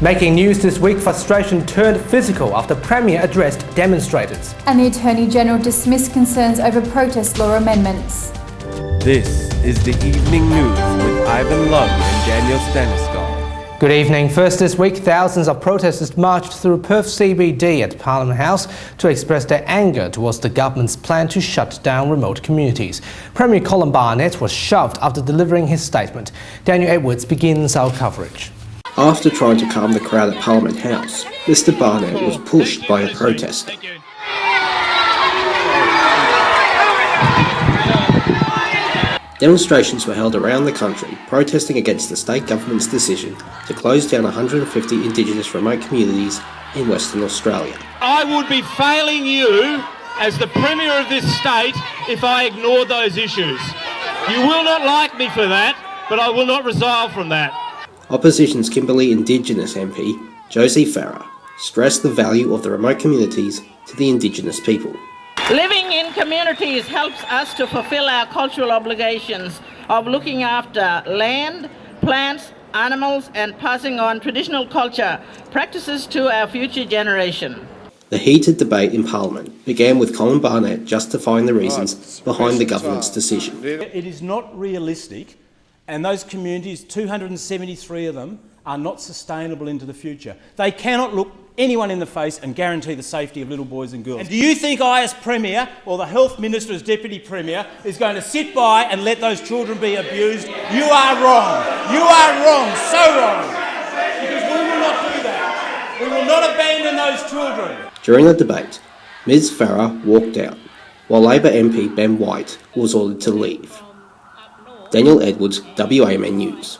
Making news this week, frustration turned physical after Premier addressed demonstrators. And the Attorney-General dismissed concerns over protest law amendments. This is the Evening News with Ivan Leung and Danielle Staniskov. Good evening. First this week, thousands of protesters marched through Perth CBD at Parliament House to express their anger towards the government's plan to shut down remote communities. Premier Colin Barnett was shoved after delivering his statement. Daniel Edwards begins our coverage. After trying to calm the crowd at Parliament House, Mr Barnett was pushed by a protester. Demonstrations were held around the country protesting against the state government's decision to close down 150 Indigenous remote communities in Western Australia. I would be failing you as the Premier of this state if I ignored those issues. You will not like me for that, but I will not resign from that. Opposition's Kimberley Indigenous MP, Josie Farah, stressed the value of the remote communities to the Indigenous people. Living in communities helps us to fulfil our cultural obligations of looking after land, plants, animals and passing on traditional culture practices to our future generation. The heated debate in Parliament began with Colin Barnett justifying the reasons behind the government's decision. It is not realistic, and those communities, 273 of them, are not sustainable into the future. They cannot look anyone in the face and guarantee the safety of little boys and girls. And do you think I as Premier or the Health Minister as Deputy Premier is going to sit by and let those children be abused? You are wrong. You are wrong, so wrong. Because we will not do that. We will not abandon those children. During the debate, Ms Farah walked out, while Labor MP Ben White was ordered to leave. Danielle Edwards, WAMN News.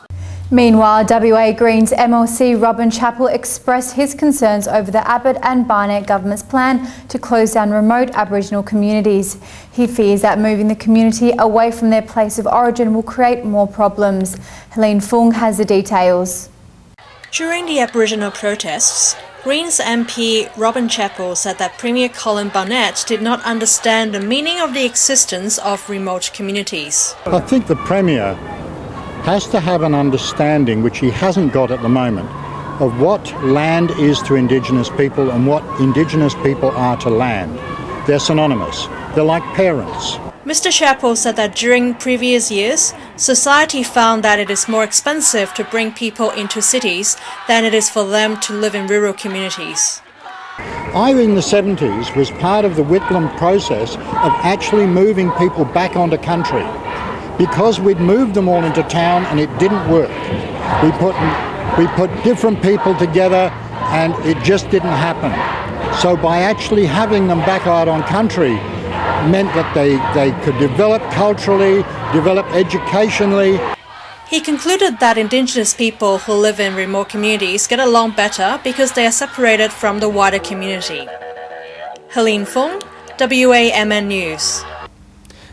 Meanwhile, WA Greens MLC Robin Chapple expressed his concerns over the Abbott and Barnett government's plan to close down remote Aboriginal communities. He fears that moving the community away from their place of origin will create more problems. Helene Fung has the details. During the Aboriginal protests, Greens MP Robin Chapple said that Premier Colin Barnett did not understand the meaning of the existence of remote communities. I think the Premier has to have an understanding, which he hasn't got at the moment, of what land is to Indigenous people and what Indigenous people are to land. They're synonymous. They're like parents. Mr Chapple said that during previous years, society found that it is more expensive to bring people into cities than it is for them to live in rural communities. I, in the 70s, was part of the Whitlam process of actually moving people back onto country, because we'd moved them all into town and it didn't work. We put different people together and it just didn't happen. So by actually having them back out on country meant that they could develop culturally, develop educationally. He concluded that Indigenous people who live in remote communities get along better because they are separated from the wider community. Helene Fung, WAMN News.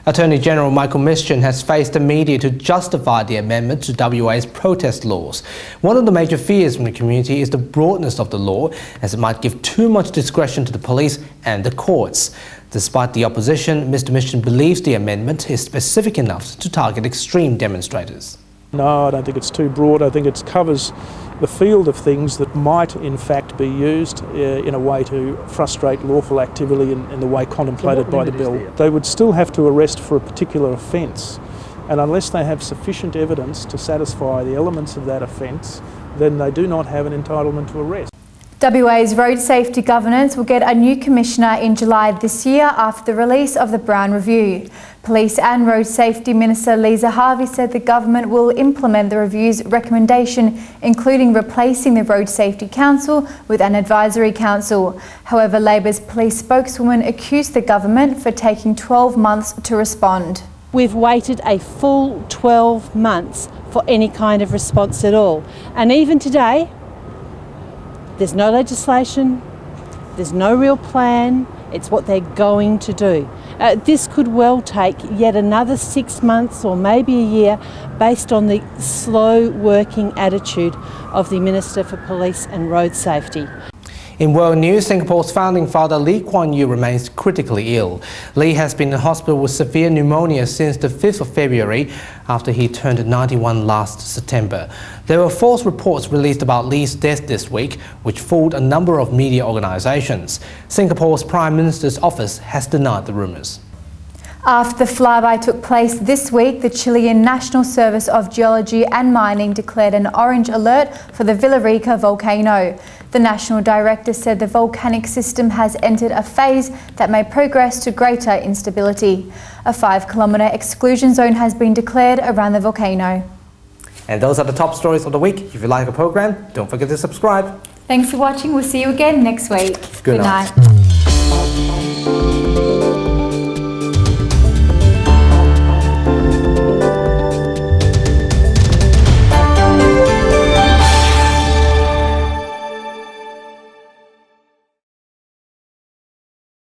Attorney General Michael Mischin has faced the media to justify the amendment to WA's protest laws. One of the major fears from the community is the broadness of the law, as it might give too much discretion to the police and the courts. Despite the opposition, Mr Mischin believes the amendment is specific enough to target extreme demonstrators. No, I don't think it's too broad. I think it covers the field of things that might in fact be used in a way to frustrate lawful activity in the way contemplated by the bill. They would still have to arrest for a particular offence, and unless they have sufficient evidence to satisfy the elements of that offence, then they do not have an entitlement to arrest. WA's road safety governance will get a new commissioner in July this year after the release of the Brown Review. Police and Road Safety Minister Lisa Harvey said the government will implement the review's recommendation, including replacing the Road Safety Council with an advisory council. However, Labor's police spokeswoman accused the government for taking 12 months to respond. We've waited a full 12 months for any kind of response at all. And even today, there's no legislation, there's no real plan, it's what they're going to do. This could well take yet another 6 months or maybe a year based on the slow working attitude of the Minister for Police and Road Safety. In world news, Singapore's founding father Lee Kuan Yew remains critically ill. Lee has been in hospital with severe pneumonia since the 5th of February after he turned 91 last September. There were false reports released about Lee's death this week, which fooled a number of media organisations. Singapore's Prime Minister's office has denied the rumours. After the flyby took place this week, the Chilean National Service of Geology and Mining declared an orange alert for the Villarrica volcano. The National Director said the volcanic system has entered a phase that may progress to greater instability. A 5-kilometre exclusion zone has been declared around the volcano. And those are the top stories of the week. If you like our programme, don't forget to subscribe. Thanks for watching. We'll see you again next week. Good night.